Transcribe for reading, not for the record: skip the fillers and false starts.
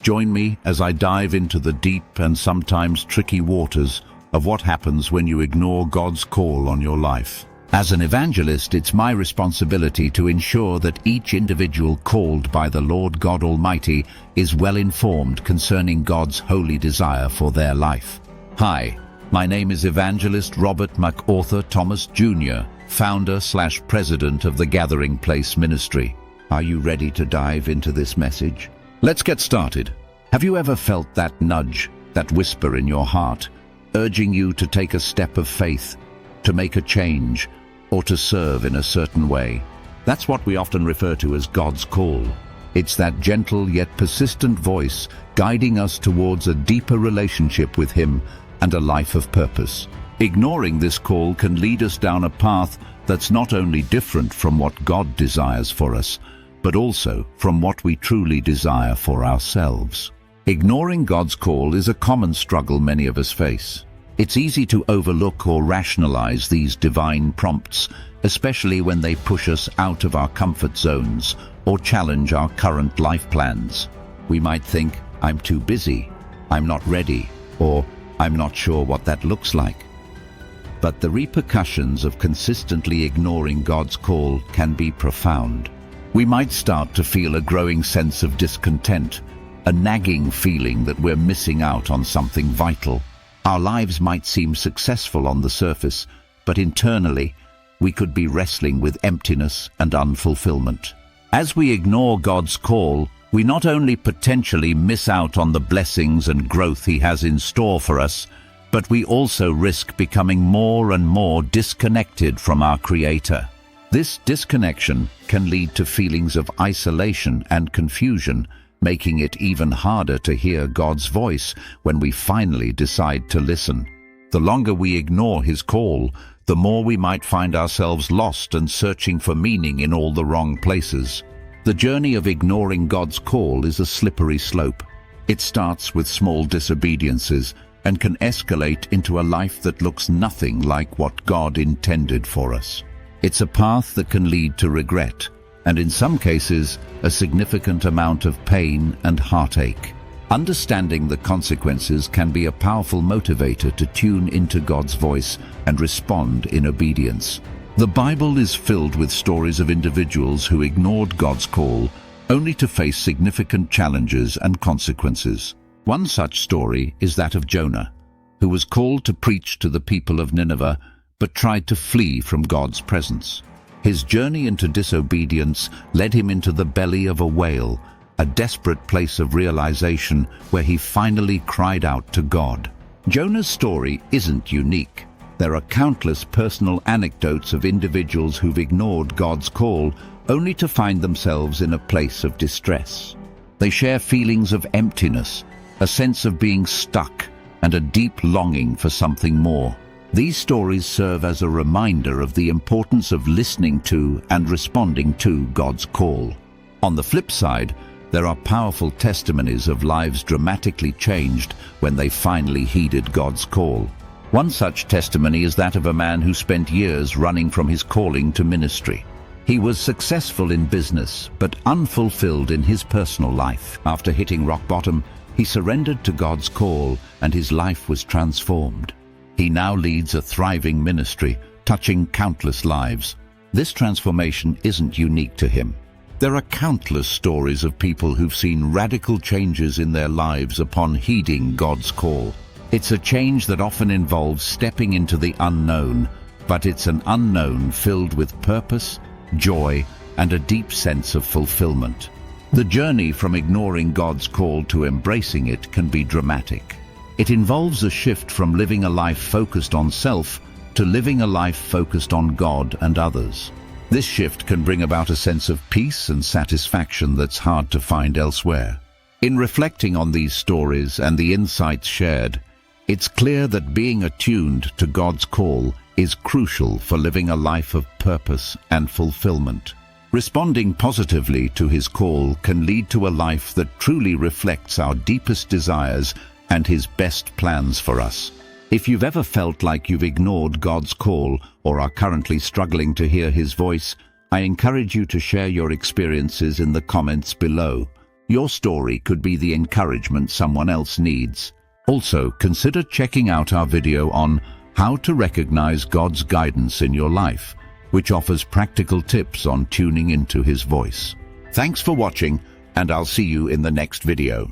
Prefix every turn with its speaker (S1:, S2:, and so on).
S1: Join me as I dive into the deep and sometimes tricky waters of what happens when you ignore God's call on your life. As an evangelist, it's my responsibility to ensure that each individual called by the Lord God Almighty is well informed concerning God's holy desire for their life. Hi, my name is Evangelist Robert MacArthur Thomas Jr., founder/president of the Gathering Place Ministry. Are you ready to dive into this message? Let's get started. Have you ever felt that nudge, that whisper in your heart, urging you to take a step of faith, to make a change, or to serve in a certain way? That's what we often refer to as God's call. It's that gentle yet persistent voice guiding us towards a deeper relationship with Him and a life of purpose. Ignoring this call can lead us down a path that's not only different from what God desires for us, but also from what we truly desire for ourselves. Ignoring God's call is a common struggle many of us face. It's easy to overlook or rationalize these divine prompts, especially when they push us out of our comfort zones or challenge our current life plans. We might think, "I'm too busy, I'm not ready," or "I'm not sure what that looks like." But the repercussions of consistently ignoring God's call can be profound. We might start to feel a growing sense of discontent, a nagging feeling that we're missing out on something vital. Our lives might seem successful on the surface, but internally, we could be wrestling with emptiness and unfulfillment. As we ignore God's call, we not only potentially miss out on the blessings and growth He has in store for us, but we also risk becoming more and more disconnected from our Creator. This disconnection can lead to feelings of isolation and confusion, making it even harder to hear God's voice when we finally decide to listen. The longer we ignore His call, the more we might find ourselves lost and searching for meaning in all the wrong places. The journey of ignoring God's call is a slippery slope. It starts with small disobediences and can escalate into a life that looks nothing like what God intended for us. It's a path that can lead to regret, and in some cases, a significant amount of pain and heartache. Understanding the consequences can be a powerful motivator to tune into God's voice and respond in obedience. The Bible is filled with stories of individuals who ignored God's call only to face significant challenges and consequences. One such story is that of Jonah, who was called to preach to the people of Nineveh but tried to flee from God's presence. His journey into disobedience led him into the belly of a whale, a desperate place of realization where he finally cried out to God. Jonah's story isn't unique. There are countless personal anecdotes of individuals who've ignored God's call only to find themselves in a place of distress. They share feelings of emptiness, a sense of being stuck, and a deep longing for something more. These stories serve as a reminder of the importance of listening to and responding to God's call. On the flip side, there are powerful testimonies of lives dramatically changed when they finally heeded God's call. One such testimony is that of a man who spent years running from his calling to ministry. He was successful in business, but unfulfilled in his personal life. After hitting rock bottom, he surrendered to God's call, and his life was transformed. He now leads a thriving ministry, touching countless lives. This transformation isn't unique to him. There are countless stories of people who've seen radical changes in their lives upon heeding God's call. It's a change that often involves stepping into the unknown, but it's an unknown filled with purpose, joy, and a deep sense of fulfillment. The journey from ignoring God's call to embracing it can be dramatic. It involves a shift from living a life focused on self to living a life focused on God and others. This shift can bring about a sense of peace and satisfaction that's hard to find elsewhere. In reflecting on these stories and the insights shared, it's clear that being attuned to God's call is crucial for living a life of purpose and fulfillment. Responding positively to His call can lead to a life that truly reflects our deepest desires and His best plans for us. If you've ever felt like you've ignored God's call or are currently struggling to hear His voice, I encourage you to share your experiences in the comments below. Your story could be the encouragement someone else needs. Also, consider checking out our video on how to recognize God's guidance in your life, which offers practical tips on tuning into His voice. Thanks for watching, and I'll see you in the next video.